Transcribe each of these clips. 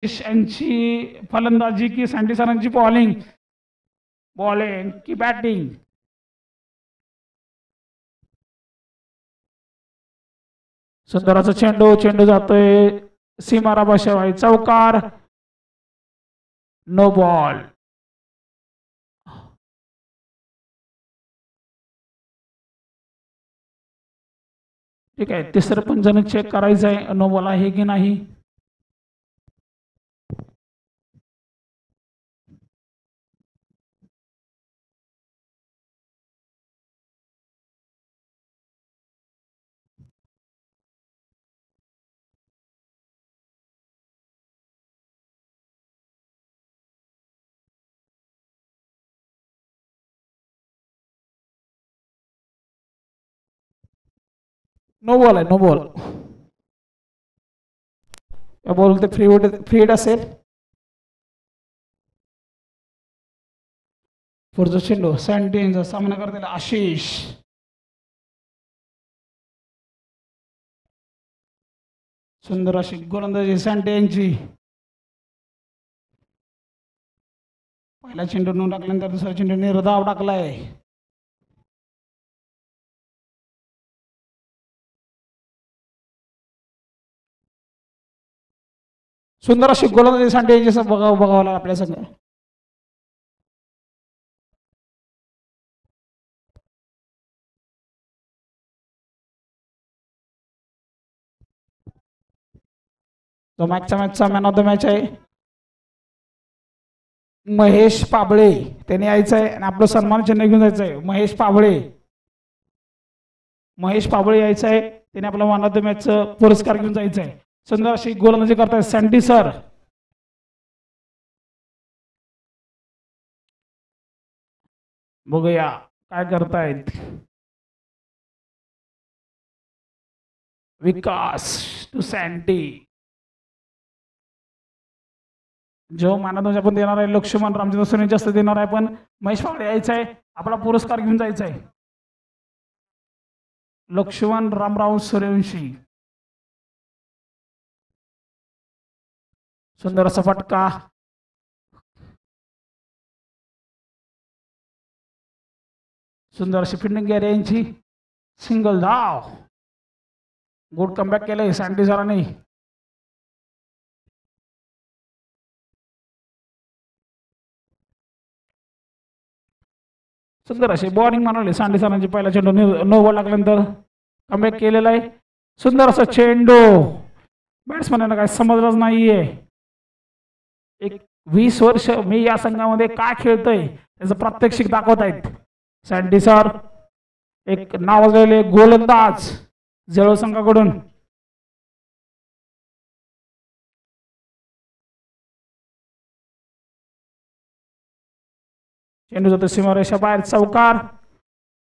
यांची फलंदाजी की सँडी सरांची बॉलिंग की बॅटिंग? सुंदर चेंडू जातोय सीमाराभाशिवाय चौकार, नो बॉल. ठीक आहे, तिसरं पंचाने चेक करायचं आहे नो बॉल आहे की नाही. नो बॉल आहे, नो बॉल. बॉल ते फ्री हिट असेल. पुढचा चेंडू सँडीचा सामना करतील आशिष. सुंदर अशी गोलंदाजी सँडी यांची. पहिला चेंडू न टाकल्यानंतर दुसरा चेंडू निर्धाव टाकलाय. सुंदर अशी गोलंदाजी सँडी यांची बघावं लागेल आपल्या संघ. जो मॅचचा मॅन ऑफ द मॅच आहे महेश पाबळे. त्याने यायचं आहे आणि आपलं सन्मान चिन्ह घेऊन जायचं आहे. महेश पाबळे यायचं आहे. त्याने आपला मॅन ऑफ द मॅचचा पुरस्कार घेऊन जायचं आहे. सुंदर अशी गोलंदाजी करतायत सँडी सर. बघूया काय करतायत. विकास टू सँडी. जो मानद आपण देणार आहे लक्ष्मण रामचंद्र सोनी जास्त देणार आहे, पण महेश पाबळे यायचं आहे. आपला पुरस्कार घेऊन जायचा आहे. लक्ष्मण रामराव सूर्यवंशी. सुंदर असा फटका. सुंदर अशी फिल्डिंग गेली यांची. सिंगल धाव. गुड कमबॅक केलंय सँडी सरांनी. सुंदर अशी बॉलिंग मानवली सँडी सरांची. पहिला चेंडू नो बॉल लागल्यानंतर कमबॅक केलेला आहे. सुंदर असा चेंडू. बॅट्समॅनला काय समजलंच नाहीये. एक 20 वर्ष मी या संघामध्ये काय खेळतोय त्याचं प्रात्यक्षिक दाखवत आहेत सँडी सर. एक नावाजलेले गोलंदाज जळगाव संघाकडून. चेंडू जातो सीमारेषा बाहेर चौकार.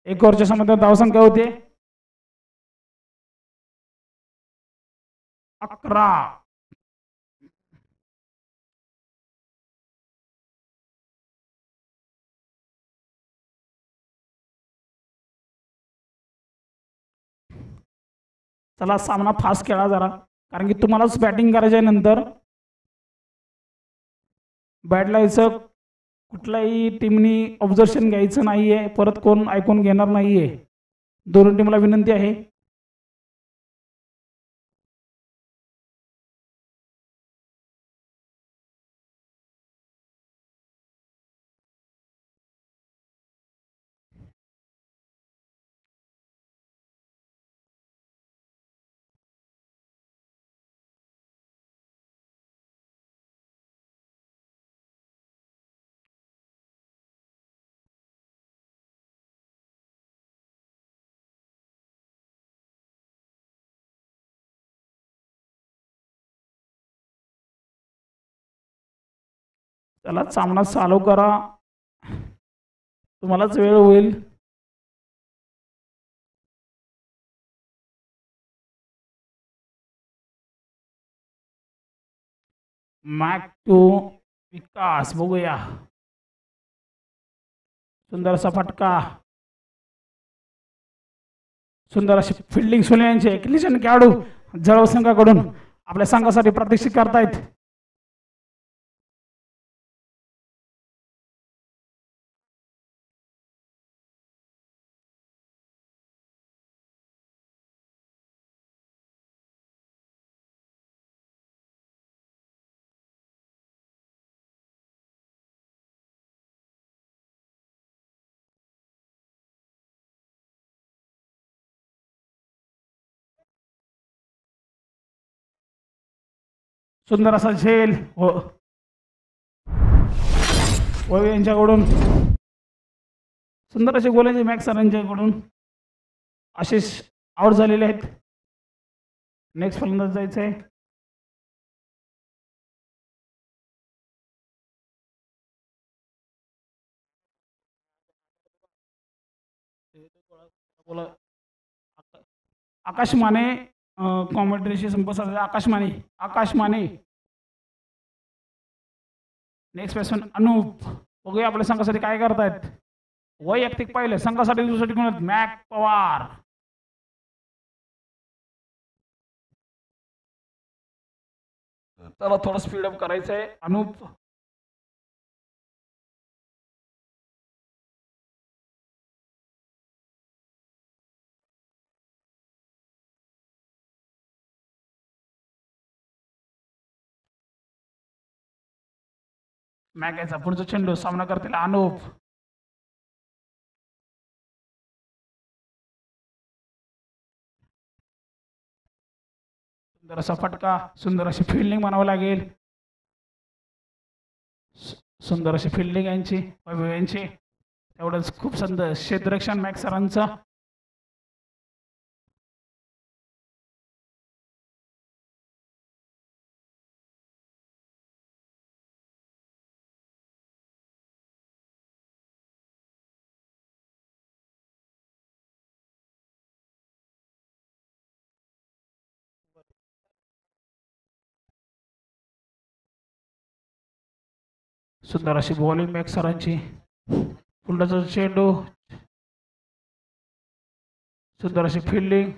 1 ओव्हरच्या संबंधात धावसंख्या होते 11. चला सामना फास्ट खेळा जरा, कारण की तुम्हालाच बॅटिंग करायचं आहे. नंतर बॅटला यायचं. कुठल्याही टीमनी ऑब्झर्वेशन घ्यायचं नाहीये. परत कोण ऐकून घेणार नाहीये. दोन्ही टीमला विनंती आहे. चला सामना चालू करा, तुम्हालाच वेळ होईल. मॅक टू विकास. बघूया सुंदर असा फटका. सुंदर अशी फिल्डिंग सोन्यांचे खेळाडू जळगाव संघाकडून आपल्या संघासाठी प्रात्यक्षिक करतायत. सुंदर असा झेल वैभव यांच्याकडून सुंदर असे गोलंदाजी मॅक्स यांच्याकडून आशिष आउट झालेले आहेत. नेक्स्ट फलंदाज जायचं आहे. आकाश माने कॉमेंट्रीशी संपर्क साधला. आकाश माने नेक्स्ट बॅट्समॅन अनूप. बघूया आपल्या संघासाठी काय करतायत. वैयक्तिक पाहिलं संघासाठी दुसऱ्या कोण मॅक पवार. त्याला थोडं स्पीडअप करायचं आहे. अनूप मॅकेचा पुढचा चेंडू सामना करतील अनूप. सुंदर असा फटका. सुंदर अशी फिल्डिंग म्हणावं लागेल. सुंदर अशी फिल्डिंग यांची वैभव यांची. तेवढंच खूप सुंदर क्षेत्ररक्षण मॅक्स सरांचा. सुंदर अशी बॉलिंग मॅक्स सरांची. पुढचा चेंडू. सुंदर अशी फिल्डिंग.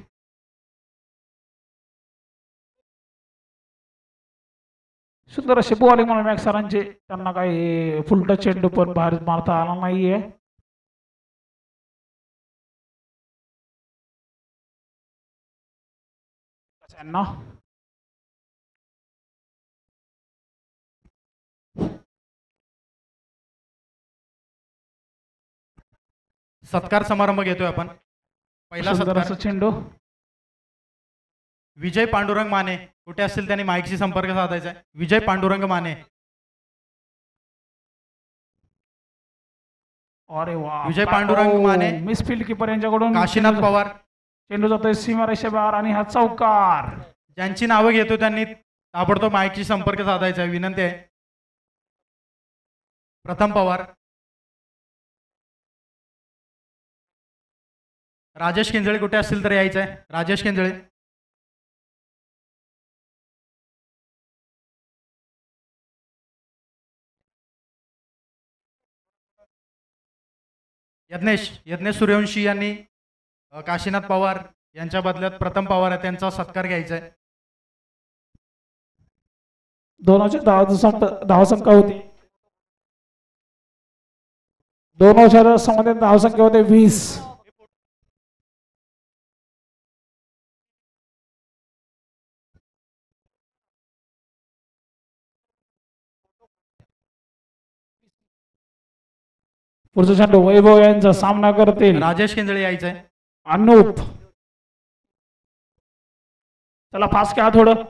सुंदर अशी बॉलिंग म्हणून मॅक्स सरांची. त्यांना काही फुलटा चेंडू पण बाहेर मारता आला नाहीये. सत्कार समारंभ घेतोय आपण. पहिला सत्कार चेंडू. विजय पांडुरंग माने कुठे असतील त्यांनी माईकशी संपर्क साधायचा आहे. विजय पांडुरंग माने. अरे वा. विजय पांडुरंग माने. मिसफील्ड कीपर यांच्याकडून काशीनाथ पवार. चेंडू जातोय सीमारेषे बाहेर आणि हा चौकार. ज्यांची नावं घेतो त्यांनी ताबडतोब माईकशी संपर्क साधायचा आहे. विनंती आहे. प्रथम पवार. राजेश केंजळे कुठे असतील तर यायचं आहे. राजेश केंजळे. यज्ञेश सूर्यवंशी यांनी काशीनाथ पवार यांच्या बदल्यात प्रथम पवार आहे त्यांचा सत्कार घ्यायचा आहे. दोनोंच्या धावसंख्या होती. दोनोंच्या संबंधित धावसंख्या होते 20. पुढचा चेंडू वैभव यांचा सामना करतील. राजेश केंजळे यायचं आहे. अनूप. चला फास्ट घ्या थोडं.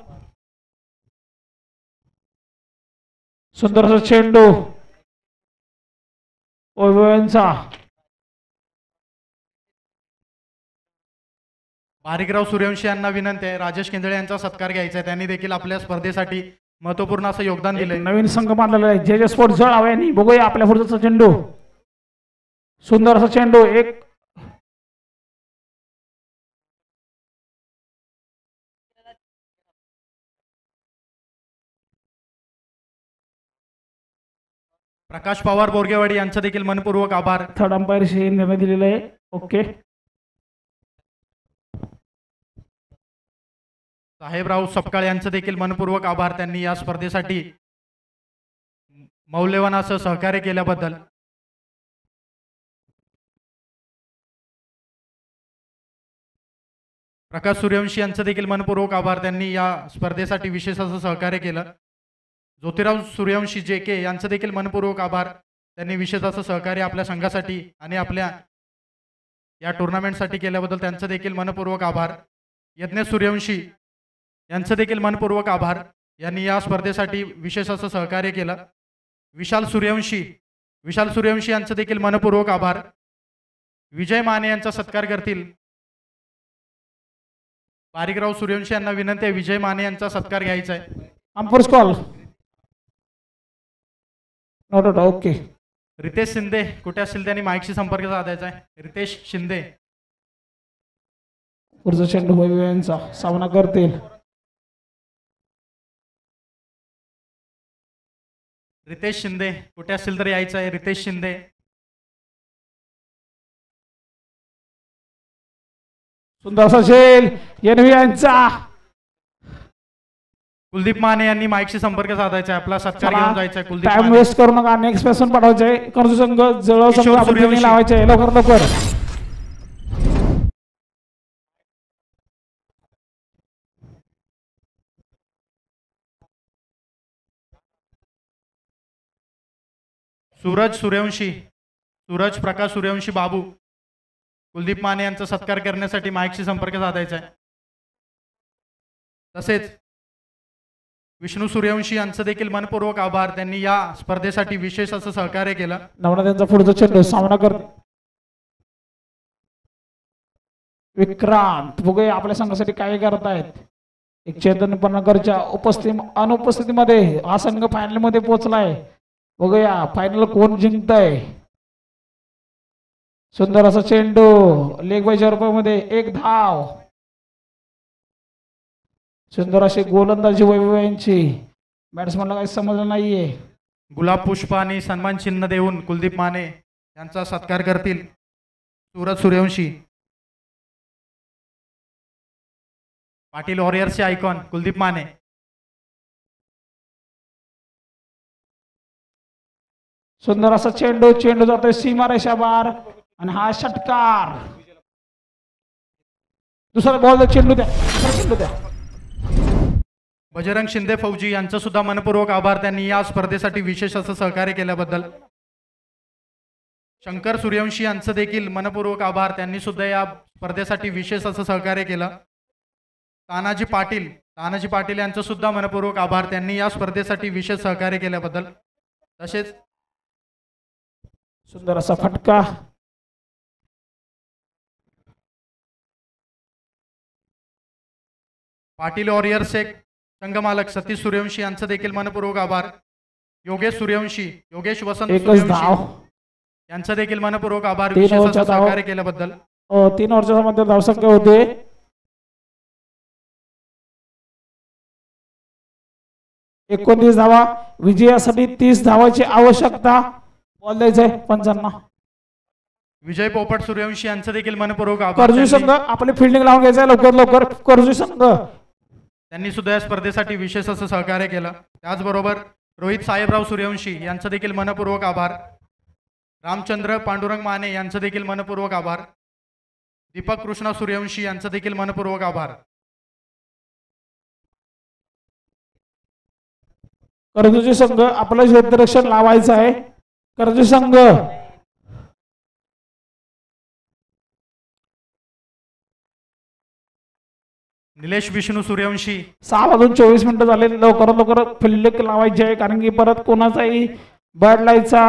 सुंदर असा चेंडू वैभव यांचा. बारीकराव सूर्यवंशी यांना विनंती आहे. राजेश केंजळे यांचा सत्कार घ्यायचा आहे. त्यांनी देखील आपल्या स्पर्धेसाठी महत्वपूर्ण असं योगदान दिले. नवीन संघ बांधलेला आहे जे स्पोर्ट जळावे यांनी. बघूया आपल्या पुढचा चेंडू. सुंदर असा चेंडू. एक प्रकाश पवार बोरगेवाडी यांचं देखील मनपूर्वक आभार. थर्ड अंपायरशी निर्णय दिलेला आहे. ओके. साहेबराव सपकाळ यांचं देखील मनपूर्वक आभार. त्यांनी या स्पर्धेसाठी मौल्यवान असं सहकार्य केल्याबद्दल. प्रकाश सूर्यवंशी यांचं देखील मनपूर्वक आभार. त्यांनी या स्पर्धेसाठी विशेष असं सहकार्य केलं. ज्योतिराव सूर्यवंशी JK यांचं देखील मनपूर्वक आभार. त्यांनी विशेष असं सहकार्य आपल्या संघासाठी आणि आपल्या या टुर्नामेंटसाठी केल्याबद्दल त्यांचं देखील मनपूर्वक आभार. यज्ञेश सूर्यवंशी यांचं देखील मनपूर्वक आभार. यांनी या स्पर्धेसाठी विशेष असं सहकार्य केलं. विशाल सूर्यवंशी यांचं देखील मनपूर्वक आभार. विजय माने यांचा सत्कार करतील. बारीकराव सूर्यवंशी यांना विनंती आहे, विजय माने यांचा सत्कार घ्यायचा आहे. अंपर्स call note okay. Ritesh Shinde कुठे असतील त्यांनी माईकशी संपर्क साधायचा आहे. रितेश शिंदे पुढचा चेंडू वैभव यांचा सामना करतील. रितेश शिंदे कुठे असतील तर यायचं आहे. रितेश शिंदे सुंदर असा झेल एनव्ही यांचा. कुलदीप माने यांनी माईकशी संपर्क साधायचा आहे. आपला सत्कार घेऊन जायचा आहे. कुलदीप टाइम माने. वेस्ट करू नका. नेक्स्ट पर्सन पाठवायचे. कर्ज संघ जवळ संघ किशोर आपण सूर्यवंशी. लावायचे लवकर लवकर. सूरज प्रकाश सूर्यवंशी बाबू कुलदीप माने यांचा सत्कार करण्यासाठी माईकशी संपर्क साधायचा आहे. तसेच विष्णू सूर्यवंशी यांचं देखील मनपूर्वक आभार. त्यांनी या स्पर्धेसाठी विशेष असं सहकार्य केलं. नवना त्यांचा पुढचा चेंडू सामना कर. विक्रांत बघूया आपल्या संघासाठी काय करतायत. एक चेतन पन्नाकरच्या अनुपस्थितीमध्ये हा संघ फायनल मध्ये पोहोचलाय. बघूया फायनल कोण जिंकतय. सुंदर असा चेंडू लेग बाय रुपयामध्ये एक धाव. सुंदर अशी गोलंदाजी वैभव यांची. बॅट्समनला काही समजलं नाहीये. गुलाब पुष्प आणि सन्मान चिन्ह देऊन कुलदीप माने यांचा सत्कार करतील सूरज सूर्यवंशी. पाटील वॉरियर्सचे आयकॉन कुलदीप माने. सुंदर असा चेंडू जातोय सीमा रेषा बार आणि हा षटकार. दुसरा बॉल चेंडू द्या. बजरंग शिंदे फौजी यांचं सुद्धा मनपूर्वक आभार. त्यांनी या स्पर्धेसाठी विशेष असं सहकार्य केल्याबद्दल. शंकर सूर्यवंशी यांचं देखील मनपूर्वक आभार. त्यांनी सुद्धा या स्पर्धेसाठी विशेष असं सहकार्य केलं. तानाजी पाटील यांचं सुद्धा मनपूर्वक आभार. त्यांनी या स्पर्धेसाठी विशेष सहकार्य केल्याबद्दल. तसेच सुंदर असा फटका. पाटील वॉरियर्सचे संघमालक सतीश सूर्यवंशी यांचं देखील मनपूर्वक आभार. योगेश वसंत सूर्यवंशी यांचं देखील मनपूर्वक आभार. विशेष असं सहकार्य केल्याबद्दल. 3 ओव्हरच्या मध्ये धावसंख्या होते 29 धावा. विजयासाठी 30 धावाची आवश्यकता. बॉल द्यायचंय पंचांना. विजय पोपट सूर्यवंशी यांचं देखील मनपूर्वक आभार. कर्जू संघ आपली फिल्डिंग लावून घ्यायचंय लवकर लवकर. कर्जू संघ त्यांनी सुद्धा या स्पर्धेसाठी विशेष असं सहकार्य केलं. त्याचबरोबर रोहित साहेबराव सूर्यवंशी यांचं देखील मनपूर्वक आभार. रामचंद्र पांडुरंग माने यांचं देखील मनपूर्वक आभार. दीपक कृष्णा सूर्यवंशी यांचं देखील मनपूर्वक आभार. कर्जू संघ आपलं क्षेत्ररक्षण लावायचं आहे. कर्जू संघ निलेश विष्णू सूर्यवंशी 6:24 झाले. लवकर लवकर फिल्डिंग लावायची आहे कारण की परत कोणाचाही बॅट लायचा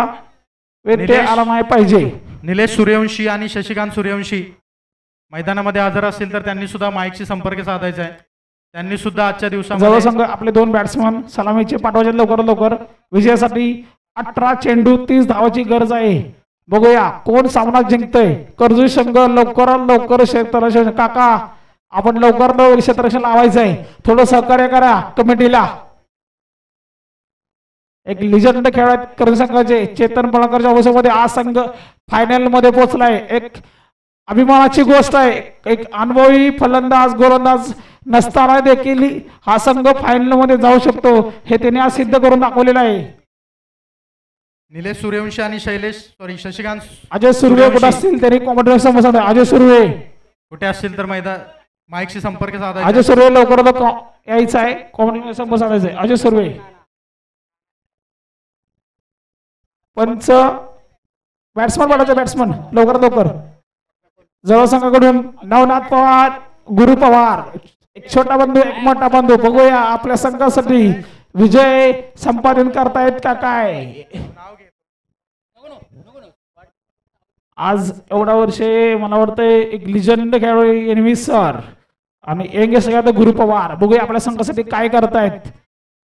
व्यत्यय आला नाही पाहिजे. निलेश सूर्यवंशी आणि शशिकांत सूर्यवंशी मैदानामध्ये हजर असतील तर त्यांनी सुद्धा माईकशी संपर्क साधायचा आहे. त्यांनी सुद्धा आजच्या दिवसामध्ये संघ आपले 2 बॅट्समन सलामीचे पाठवायचे लवकर लवकर. विजयासाठी 18 चेंडू 30 धावाची गरज आहे. बघूया कोण सामना जिंकतय. कर्जू संघ लवकरात लवकर क्षेत्ररक्षण काका आपण लवकर क्षेत्ररक्षण लावायचं आहे. थोडं सहकार्य करा कमिटीला. एक लिजंड खेळात कर्जू संघाचे चेतन पळकरच्या अवस्थेमध्ये हा संघ फायनल मध्ये पोहोचलाय. एक अभिमानाची गोष्ट आहे. एक अनुभवी फलंदाज गोलंदाज नसताना देखील हा संघ फायनल मध्ये जाऊ शकतो हे त्याने आज सिद्ध करून दाखवलेलं आहे. निलेश सूर्यवंशी आणि शशिकांत अजय सुर्वे कुठे असतील त्यांनी कॉमेंट्री समोर. अजय सुर्वे कुठे असतील तर माईकशी संपर्क साधायचा. अजय सुर्वे लवकर यायचं आहे. कॉमेंट्री समोर साधायचं आहे. अजय सुर्वे. पंच बॅट्समन पाठायचे. बॅट्समन लवकर लवकर. जवळ संघाकडून नवनाथ पवार गुरु पवार एक छोटा बंधू एक मोठा बंधू. बघूया आपल्या संघासाठी विजय संपादन करतायत का काय. आज एवढा वर्षे मला वाटतंय एक लिजंड खेळाडू एनवी सर आणि यंगेस्ट गुरु पवार. बघूया आपल्या संघासाठी काय करतायत.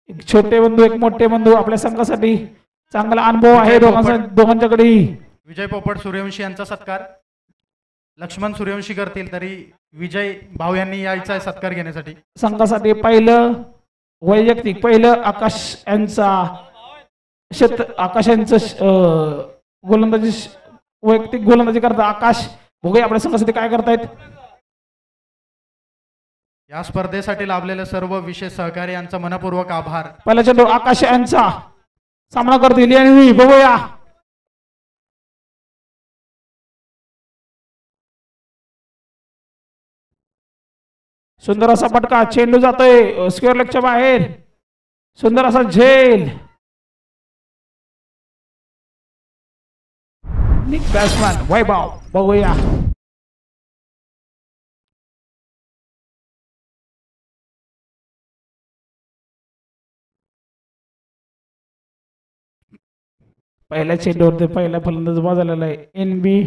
एक छोटे बंधू एक मोठे बंधू आपल्या संघासाठी. चांगला अनुभव आहे दोघांच्याकडे. विजय पोपट सूर्यवंशी यांचा सत्कार लक्ष्मण सूर्यवंशी करतील, तरी विजय भाऊ यांनी यायचा आहे सत्कार घेण्यासाठी. संघासाठी पहिलं वैयक्तिक पहिलं आकाश यांचा आकाश यांचं गोलंदाजी वैयक्तिक गोलंदाजी करता आकाश. बघूया आपल्या संघासाठी काय करतायत. या स्पर्धेसाठी लाभलेले सर्व विशेष सहकारी यांचा मनपूर्वक आभार. पहिला चेंडू आकाश यांचा सामना करतील आणि बघूया. सुंदर असा फटका. चेंडू जातोय स्क्वेअर लेगच्या बाहेर. सुंदर असा झेल. बॅट्समॅन वैभव. बघूया पहिल्या चेंडूवरती पहिला फलंदाज बाद झालेला आहे एनबी.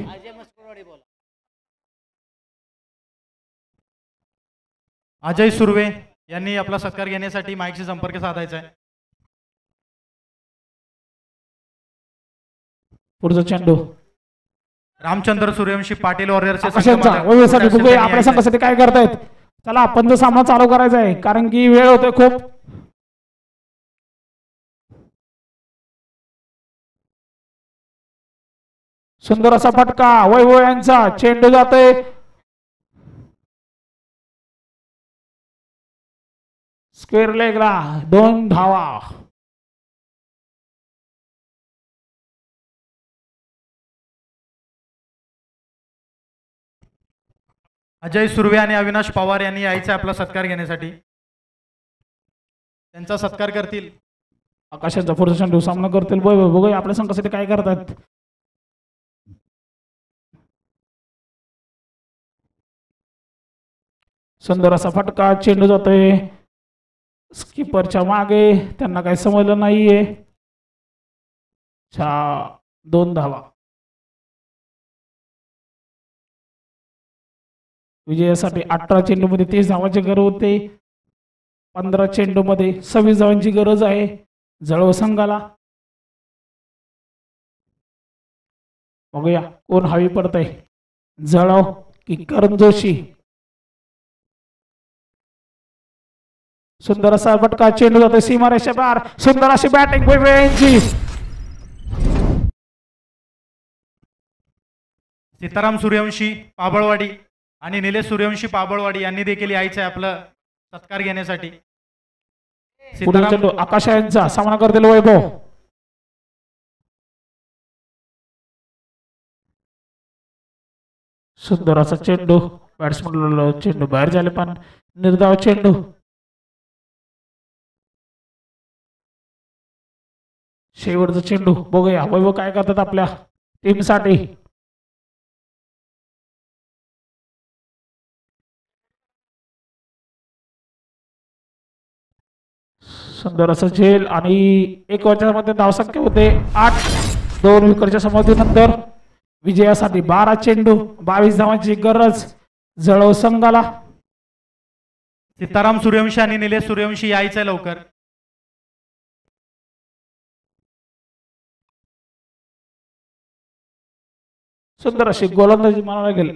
अजय सुर्वे यांनी आपला सत्कार घेण्यासाठी माईकशी संपर्क साधायचा आहे. पुढचा चेंडू रामचंद्र सूर्यवंशी पाटील वॉरियर्सचे बघूया आपल्या संघासाठी काय करतायत. चला आपण जो सामना चालू करायचा आहे कारण की वेळ होतोय खूप. सुंदर असा फटका वैभव यांचा. चेंडू जातोय स्क्वेअर लेगला. 2 धावा. अजय सुर्वे आणि अविनाश पवार यांनी यायचं आपला सत्कार घेण्यासाठी. त्यांचा सत्कार करतील आकाशाचा. पुढचा चेंडू सामना करतील वैभव. बघूया आपल्या संघासाठी काय करतात. सुंदर असा फटका. चेंडू जातोय स्किपरच्या मागे. त्यांना काही समजलं नाहीये. 2 धावा. विजयासाठी 18 चेंडूमध्ये 30 धावांची गरज होते. 15 चेंडूमध्ये 26 धावांची गरज आहे जळव संघाला. बघूया कोण हवी पडतंय जळव की करण जोशी. सुंदर असा फटका. चेंडू जातोय सीमारेषा पार. सुंदर अशी बॅटिंग यांची. सीताराम सूर्यवंशी पाबळवाडी आणि निलेश सूर्यवंशी पाबळवाडी यांनी देखील यायचं आहे आपलं सत्कार घेण्यासाठी. चेंडू आकाश यांचा सामना करतील वैभव. सुंदर असा चेंडू. बॅट्समन चेंडू बाहेर झाले पण निर्धाव चेंडू. शेवटचा चेंडू. बघूया वैभव काय करतात आपल्या टीमसाठी. सुंदर असं झेल आणि 1 ओव्हरमध्ये धावसंख्या होते 8. 2 विकेटच्या समाप्तीनंतर विजयासाठी 12 चेंडू 22 धावांची गरज जळव संघाला. सीताराम सूर्यवंशी आणि निलेश सूर्यवंशी यायचं आहे लवकर. सुंदर अशी गोलंदाजी मानायला गेले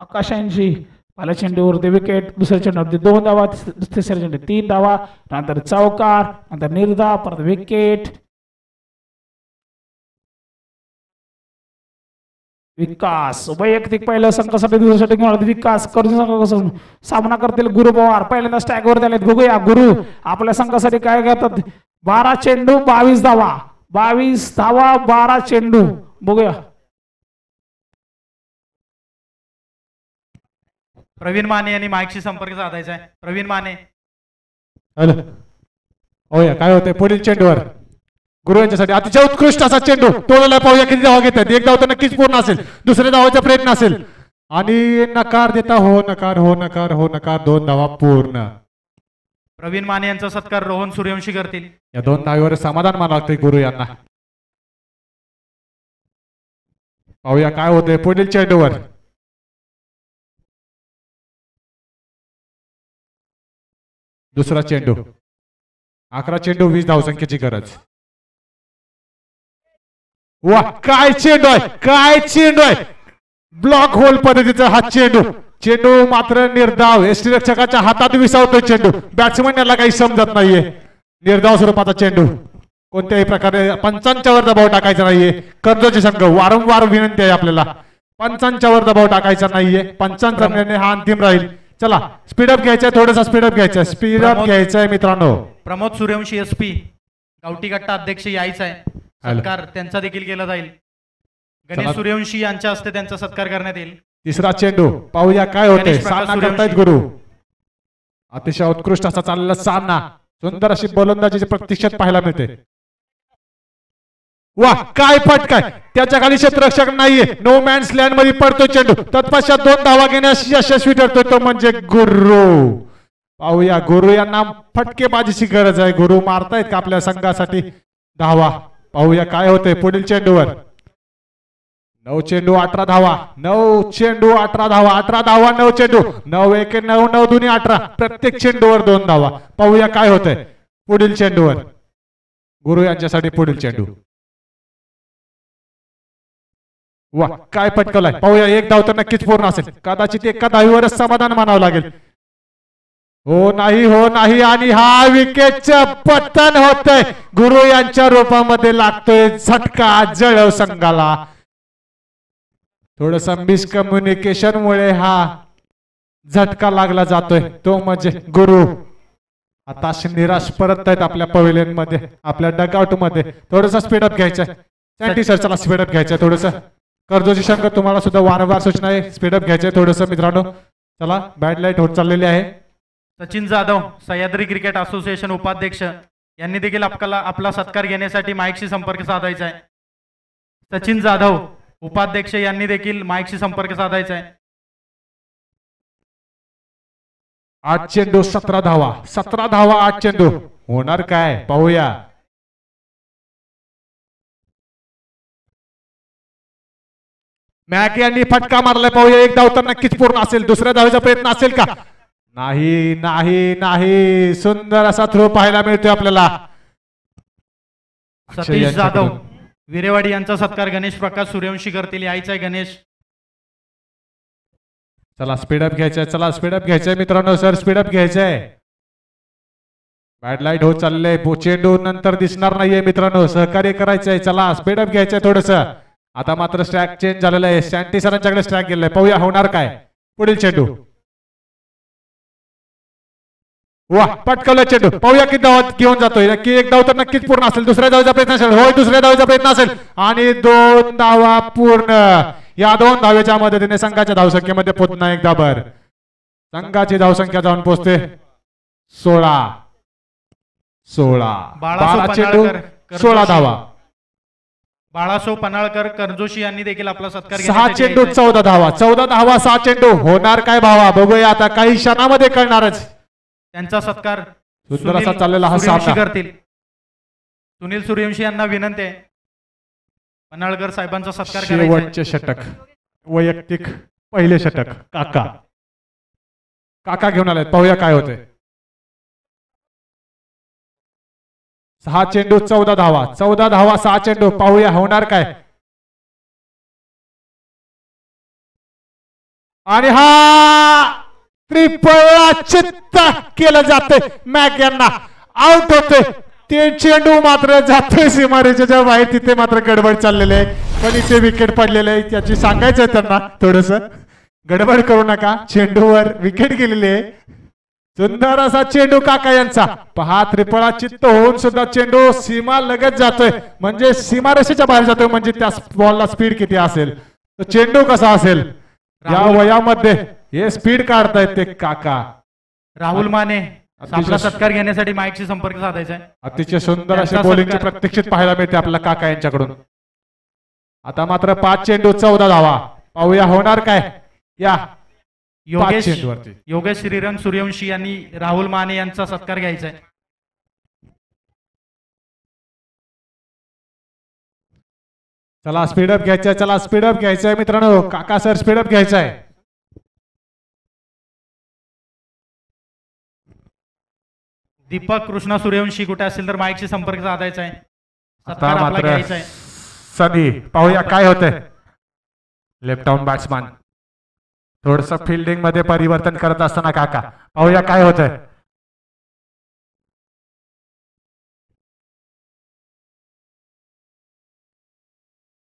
आकाशांशी. पहिल्या चेंडूवरती विकेट. दुसऱ्या चेंडूवरती 2 धावा. तिसऱ्या चेंडू 3 धावा. नंतर चौकार. नंतर निर्धाव. परत विकेट. विकास वैयक्तिक पहिल्या संघासाठी दुसऱ्यासाठी विकास करून सामना करतील गुरु पवार. पहिल्यांदा स्टॅगवर आलेत. बघूया गुरु आपल्या संघासाठी काय करतात. 12 चेंडू 22 धावा. 22 धावा 12 चेंडू. बघूया प्रवीण माने यांनी माईकशी संपर्क साधायचा आहे. प्रवीण माने. हॅलो. होय काय होतंय पुढील चेंडूवर गुरु यांच्यासाठी अतिशय उत्कृष्ट असा चेंडू. तोडायला पाहूया किती धावा घेतात. 1 धाव तर नक्कीच पूर्ण असेल. दुसऱ्या धावाचा प्रयत्न असेल. आणि नकार देता हो नकार हो नकार हो नकार 2 धावा पूर्ण. प्रवीण माने यांचा सत्कार रोहन सूर्यवंशी करतील. या 2 धावेवर समाधान मानावं लागतंय गुरु यांना. पाहूया काय होतंय पुढील चेंडूवर. दुसरा चेंडू. 11 चेंडू 20 धावसंख्येची गरज. वा काय चेंडू आहे काय चेंडू आहे. ब्लॉक होल पद्धतीचा हा चेंडू. चेंडू मात्र निर्धाव यष्टीरक्षकाच्या हातात विसावतोय चेंडू. बॅट्समन याला काही समजत नाहीये. निर्धाव स्वरूपाचा चेंडू. कोणत्याही प्रकारे पंचांच्यावर दबाव टाकायचा नाहीये. कर्जची संघ वारंवार विनंती आहे आपल्याला. पंचांच्यावर दबाव टाकायचा नाहीये. पंचांचा निर्णय हा अंतिम राहील. चला स्पीडअप घ्यायचंय थोडासा स्पीडअप घ्यायचंय स्पीडअप घ्यायचंय मित्रांनो. प्रमोद सूर्यवंशी SP गावठी गट्टा अध्यक्ष यायचा आहे. सत्कार त्यांचा देखील केला जाईल. गणेश सूर्यवंशी यांच्या हस्ते त्यांचा सत्कार करण्यात येईल. तिसरा चेंडू पाहूया काय होते. गणेश प्रकाश सामना करतायत सूर्यवंशी. गुरु. अतिशय उत्कृष्ट असा चाललेला सामना. सुंदर अशी गोलंदाजीची प्रत्यक्षात पाहायला मिळते. वा काय फटकाय. त्याच्या खाली क्षेत्ररक्षक नाहीये. नो मॅन्स लँड मध्ये पडतो चेंडू. तत्पश्चात 2 धावा घेण्यास यशस्वी ठरतोय तो म्हणजे गुरु. पाहूया गुरु यांना फटकेबाजीची गरज आहे. गुरु मारतायत का आपल्या संघासाठी धावा. पाहूया काय होतंय पुढील चेंडूवर. 9 चेंडू 18 धावा. 9 चेंडू 18 धावा. 18 धावा 9 चेंडू. 9 1 9 9 2 18. प्रत्येक चेंडूवर 2 धावा. पाहूया काय होतंय पुढील चेंडूवर. गुरु यांच्यासाठी पुढील चेंडू. वा काय पटकवलाय. पाहूया 1 धाव तर नक्कीच पूर्ण असेल. कदाचित एका धावीवरच समाधान मानावं लागेल. हो नाही आणि हा विकेटचं पतन होतंय. गुरु यांच्या रूपामध्ये लागतोय झटका जळव संघाला. थोडस मिसकम्युनिकेशन मुळे हा झटका लागला जातोय तो म्हणजे गुरु. हताश निराश परत आहेत आपल्या पवेलियन मध्ये आपल्या डगआउट मध्ये. थोडस स्पीडअप घ्यायचंय. सँटी सर चला स्पीडअप घ्यायचंय थोडस. कर्जोची संघ तुम्हाला सुद्धा वारंवार सूचना आहे स्पीडअप घ्यायचंय थोडस मित्रांनो. चला बॅड लाईट होत चाललेली आहे. सचिन जाधव सह्याद्री क्रिकेट असोसिएशन उपाध्यक्ष यांनी देखील आपला सत्कार घेण्यासाठी माईकशी संपर्क साधायचा आहे. सचिन जाधव उपाध्यक्ष यांनी देखील माईकशी संपर्क साधायचा आहे. 8 चेंडू 17 धावा. 17 धावा 8 चेंडू. होणार काय पाहूया. मॅक यांनी फटका मारलाय. पाहूया 1 धाव तर नक्कीच पूर्ण असेल. दुसऱ्या धावेचा प्रयत्न असेल का. नाही सुंदर असा थ्रो पाहायला मिळतोय आपल्याला. सतीश जाधव विरेवाडी यांचा सत्कार गणेश प्रकाश सूर्यवंशी करतील. यायचा आहे गणेश. चला स्पीडअप घ्यायचंय मित्रांनो. सर स्पीडअप घ्यायचंय. बॅड लाईट होत चाललंय. चेंडू नंतर दिसणार नाहीये मित्रांनो. सहकार्य करायचंय. चला स्पीडअप घ्यायचंय थोडस. आता मात्र स्ट्रॅक चेंज झालेलं आहे. सँटी सरांच्याकडे स्ट्रॅक गेलाय. पाहूया होणार काय पुढील चेंडू. वा पटकवला चेंडू. पाहूया किती धाव घेऊन जातोय. नक्की 1 धाव तर नक्कीच पूर्ण असेल. दुसऱ्या धावेचा प्रयत्न असेल. होय दुसऱ्या धावेचा प्रयत्न असेल आणि 2 धावा पूर्ण. या 2 धावेच्या मदतीने संघाच्या धावसंख्येमध्ये पुन्हा एकदा भर. संघाची धावसंख्या जाऊन पोहोचते 16. 12 चेंडू 16 धावा. बाळासाहेब पन्हाळकर करजोशी यांनी देखील आपला सत्कार 6 चेंडू 14 धावा. 14 धावा 6 चेंडू. होणार काय भावा बघूया आता काही क्षणामध्ये कळणारच. त्यांचा सत्कार सुंदर असा चाललेला हा सामना करतील. सुनील सूर्यवंशी यांना विनंती आहे पन्हाळकर साहेबांचा सत्कार करायचा. शेवटचे षटक वैयक्तिक पहिले षटक काका घेऊन आले. पाहूया काय होते. 6 चेंडू 14 धावा. 14 धावा 6 चेंडू. पाहूया होणार काय. आणि हा ट्रिपल चित्त केलं जातंय. मॅक यांना आउट होते. ते चेंडू मात्र जातोय सीमारेषेच्या बाहेर. तिथे मात्र गडबड चाललेली आहे. पण इथे विकेट पडलेले आहे. त्याची सांगायचंय त्यांना थोडस गडबड करू नका. चेंडूवर विकेट गेलेली आहे. सुंदर असा चेंडू काका यांचा. पहा त्रिफळा चित्त होऊन सुद्धा चेंडू सीमा लगत जातोय. म्हणजे सीमारेषेच्या बाहेर जातोय. म्हणजे त्या बॉलला स्पीड किती असेल. तो चेंडू कसा असेल. या वयामध्ये हे स्पीड काढतायत ते काका. राहुल माने आपला सत्कार घेण्यासाठी माईकशी संपर्क साधायचा आहे. अतिशय सुंदर अशी बॉलिंगची प्रत्यक्षित पाहायला मिळते आपल्या काका यांच्याकडून. आता मात्र 5 चेंडू 14 धावा. पाहूया होणार काय. या 5 योगेश चेंडूवरती. योगेश श्रीरंग सूर्यवंशी यांनी राहुल माने यांचा सत्कार घ्यायचा आहे. चला स्पीडअप घ्यायचंय, चला स्पीडअप घ्यायचंय मित्रांनो. काका सर स्पीडअप घ्यायचंय. दीपक कृष्णा सूर्यवंशी कुठे असेल तर माईकशी संपर्क साधायचा आहे. आता सत्कार आपला मात्र घ्यायचा आहे. सनी पाहूया काय होतंय. लेफ्ट आउट बॅट्समन थोडस फिल्डिंग मध्ये परिवर्तन करत असताना काका पाहूया काय होतंय.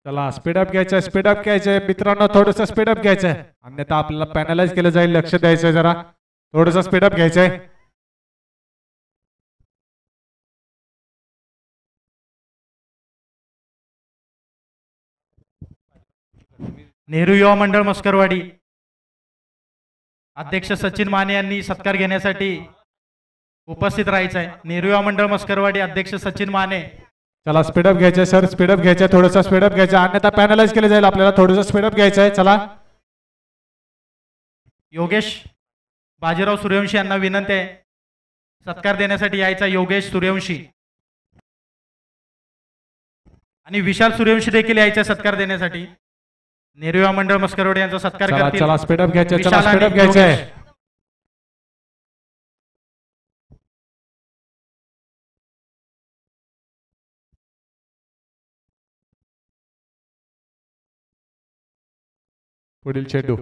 चला स्पीडअप घ्यायचंय, स्पीडअप घ्यायचंय मित्रांनो. थोडस स्पीडअप घ्यायचंय, अन्यथा आपल्याला पॅनलाइज केलं जाईल. लक्ष द्यायचंय जरा. थोडस स्पीडअप घ्यायचंय. नेहरू युवा मंडळ मस्करवाडी अध्यक्ष सचिन माने यांनी सत्कार घेण्यासाठी उपस्थित राहायचं आहे. नेहरू युवा मंडळ मस्करवाडी अध्यक्ष सचिन माने. चला स्पीडअप घ्यायचंय सर, स्पीडअप घ्यायचंय. थोडंसं स्पीडअप घ्यायचं, अन्यथा पॅनलाइज केलं जाईल. आपल्याला थोडंसं स्पीडअप घ्यायचंय. चला योगेश बाजीराव सूर्यवंशी यांना विनंती आहे सत्कार देण्यासाठी यायचा. योगेश सूर्यवंशी आणि विशाल सूर्यवंशी देखील यायचा सत्कार देण्यासाठी. नेहरू युवा मंडळ मस्करवाडी यांचा सत्कार चला करतील. चला स्पीडअप घ्यायचंय, चला विशाल आणि स्पीडअप घ्यायचंय. योगेश. पुढील चेंडू.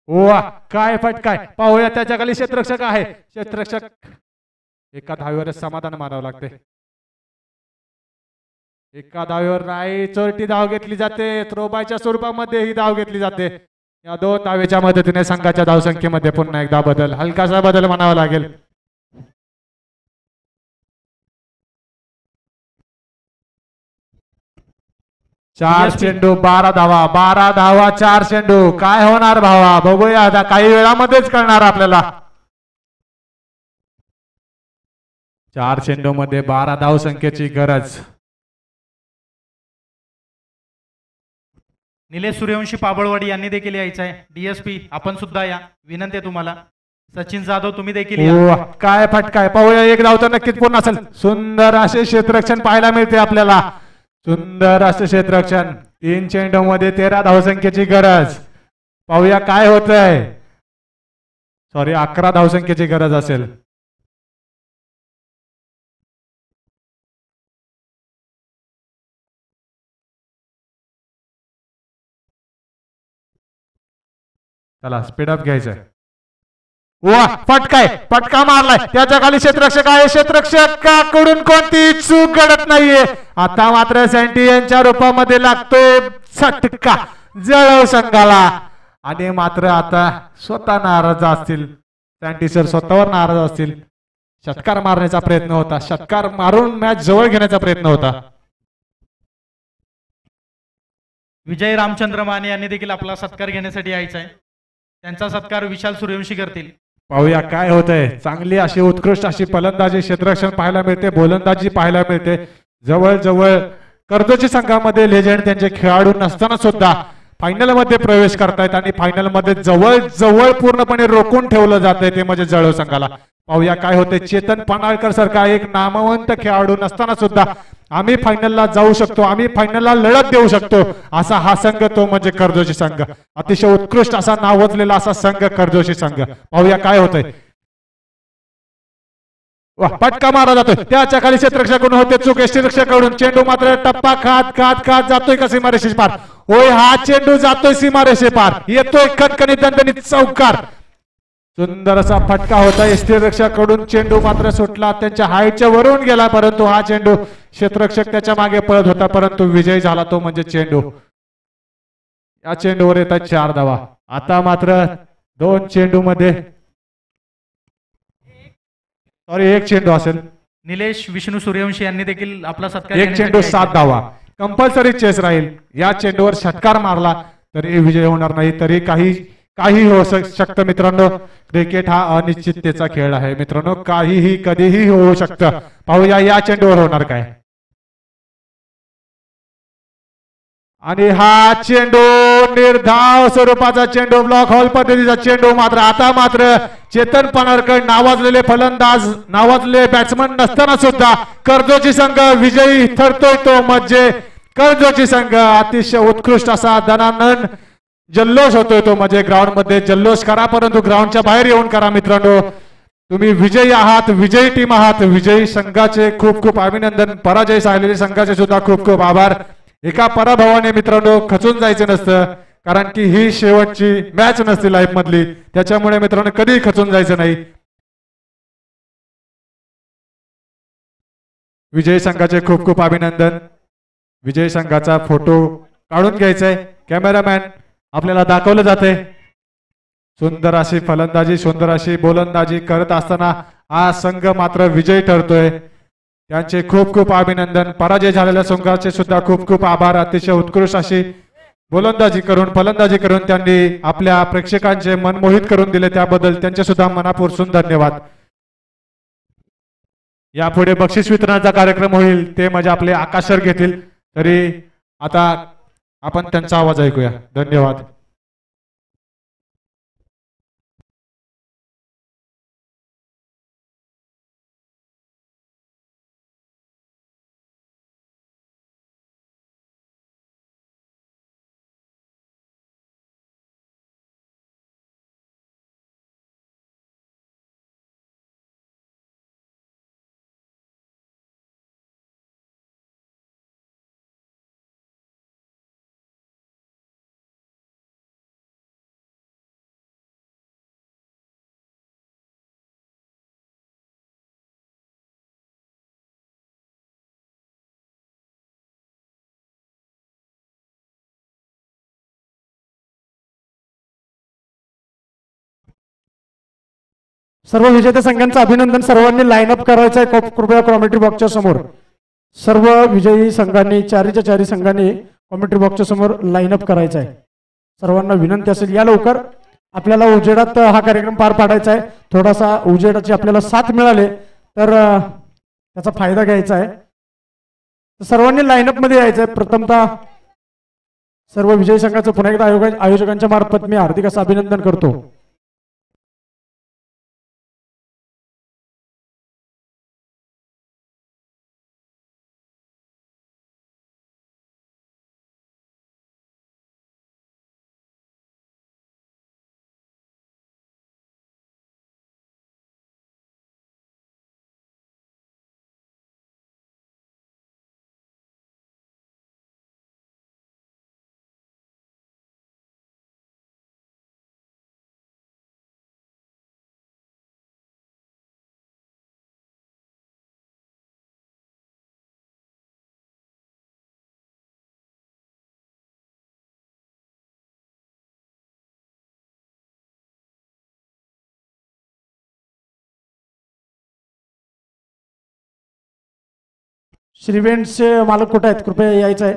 वा काय फटकाय. पाहूया त्याच्या खाली क्षेत्ररक्षक आहे. क्षेत्ररक्षक एका धावेवरच समाधान मानावं लागते. एका धावेवर नाही, चोरटी धाव घेतली जाते. थ्रोबायच्या स्वरूपामध्ये ही धाव घेतली जाते. या 2 धावेच्या मदतीने संघाच्या धावसंख्येमध्ये पुन्हा एकदा बदल, हलकासा बदल म्हणावा लागेल. चार चेंडू 12 धावा, 12 धावा 4 चेंडू. काय होणार भावा, बघूया आता काही वेळामध्येच कळणार आपल्याला. 4 चेंडू मध्ये 12 धाव संख्येची गरज. निलेश सूर्यवंशी पाबळवाडी यांनी देखील यायचं आहे. डीएसपी आपण सुद्धा या, विनंती आहे तुम्हाला. सचिन जाधव तुम्ही देखील या. वा, काय फटकाय. पाहूया एक धाव तर नक्कीच पूर्ण असेल. सुंदर असे क्षेत्ररक्षण पाहायला मिळते आपल्याला. सुंदर असे क्षेत्ररक्षण. 3 चेंडू मध्ये 13 धावसंख्येची गरज. पाहूया काय होतंय. सॉरी 11 धावसंख्येची गरज असेल. चला स्पीडअप घ्यायचंय. वा फटकाय, फटका मारलाय. त्याच्या खाली क्षेत्ररक्षक आहे. क्षेत्ररक्षकाकडून कोणती चूक घडत नाहीये. आता मात्र सँटी यांच्या रूपामध्ये लागतोय फटका जळव संघाला. आणि मात्र आता स्वतः नाराज असतील सँटी सर, स्वतःवर नाराज असतील. षटकार मारण्याचा प्रयत्न होता, षटकार मारून मॅच जवळ घेण्याचा प्रयत्न होता. विजय रामचंद्र माने यांनी देखील आपला सत्कार घेण्यासाठी यायचा आहे. त्यांचा सत्कार विशाल सूर्यवंशी करतील. पाहूया काय होतंय. चांगली अशी उत्कृष्ट अशी फलंदाजी, क्षेत्ररक्षण पाहायला मिळते, गोलंदाजी पाहायला मिळते. जवळ जवळ कर्जची संघामध्ये लेजेंड त्यांचे खेळाडू नसताना सुद्धा फायनल मध्ये प्रवेश करतायत आणि फायनल मध्ये जवळ जवळ पूर्णपणे रोखून ठेवलं जातंय ते म्हणजे जळव संघाला. पाहूया काय होते. चेतन पन्हाळकर सारखा एक नामवंत खेळाडू नसताना सुद्धा आम्ही फायनलला जाऊ शकतो, आम्ही फायनलला लढत देऊ शकतो असा हा संघ तो म्हणजे कर्जोशी संघ. अतिशय उत्कृष्ट असा नावाजलेला असा संघ कर्जोशी संघ. पाहूया काय होतंय. फटका मारा जातोय. त्याच्या खाली क्षेत्ररक्षकाकडून होते चूक. क्षेत्ररक्षकाकडून चेंडू मात्र टप्पा खात खात खात जातोय का सीमारेषे पार. होय हा चेंडू जातोय सीमारेषे पार. येतोय खणखणीत दणदणीत चौकार. सुंदर असा फटका होता. क्षेत्ररक्षकाकडून चेंडू मात्र सुटला, त्यांच्या हाईटच्या वरून गेला, परंतु हा चेंडू क्षेत्ररक्षक त्याच्या मागे पळत होता, परंतु विजय झाला तो म्हणजे चेंडू. या चेंडूवर येतात 4 धावा. आता मात्र 2 चेंडू मध्ये सॉरी 1 चेंडू असेल. निलेश विष्णू सूर्यवंशी यांनी देखील आपला सत्कार 1 चेंडू 7 धावा. कंपल्सरी चेस राहील. या चेंडूवर षटकार मारला तरी विजय होणार नाही, तरी काही होऊ शकतं मित्रांनो. क्रिकेट हा अनिश्चिततेचा खेळ आहे मित्रांनो. काहीही कधीही होऊ शकतं. पाहूया या चेंडूवर होणार काय. आणि हा चेंडू निर्धाव स्वरूपाचा चेंडू ब्लॉक हॉल पद्धतीचा चेंडू मात्र आता मात्र चेतन पनारकर नावाजलेले फलंदाज नावाजलेले बॅट्समन नसताना सुद्धा कर्जोची संघ विजयी ठरतोय तो म्हणजे कर्जोची संघ अतिशय उत्कृष्ट असा दणानन जल्लोष होतोय तो म्हणजे ग्राउंड मध्ये जल्लोष करा परंतु ग्राउंडच्या बाहेर येऊन करा मित्रांनो. तुम्ही विजयी आहात विजयी टीम आहात विजयी संघाचे खूप खूप अभिनंदन पराजय झालेले संघाचे सुद्धा खूप खूप आभार. एका पराभवाने मित्रांनो खचून जायचं नसतं कारण की ही शेवटची मॅच नसते लाईफ मधली त्याच्यामुळे मित्रांनो कधी खचून जायचं नाही. विजयी संघाचे खूप खूप अभिनंदन. विजयी संघाचा फोटो काढून घ्यायचाय कॅमेरामॅन आपल्याला दाखवलं जाते. सुंदर अशी फलंदाजी सुंदर अशी गोलंदाजी करत असताना हा संघ मात्र विजयी ठरतोय. त्यांचे खूप खूप अभिनंदन. पराजय झालेल्या संघाचे सुद्धा खूप खूप आभार. अतिशय उत्कृष्ट अशी गोलंदाजी करून फलंदाजी करून त्यांनी आपल्या प्रेक्षकांचे मन मोहित करून दिले त्याबद्दल त्यांचे सुद्धा मनापासून धन्यवाद. यापुढे बक्षीस वितरणाचा कार्यक्रम होईल ते म्हणजे आपले आकाश सर घेतील. तरी आता आपण त्यांचा आवाज ऐकूया. धन्यवाद. सर्व विजेत्या संघांचं अभिनंदन. सर्वांनी लाईन अप करायचं आहे कृपया कॉमेंट्री बॉक्सच्या समोर. सर्व विजयी संघांनी चारी संघांनी कॉमेंट्री बॉक्सच्या समोर लाईन अप करायचं आहे. सर्वांना विनंती असेल या लवकर. आपल्याला उजेडात हा कार्यक्रम पार पाडायचा आहे. थोडासा उजेडाची आपल्याला साथ मिळाले तर त्याचा फायदा घ्यायचा आहे. सर्वांनी लाईनअप मध्ये यायचं आहे. प्रथमतः सर्व विजयी संघाचं पुन्हा एकदा आयोजकांच्या मार्फत मी हार्दिक असं अभिनंदन करतो. श्रीवेंटचे मालक कुठे आहेत? कृपया यायचं आहे.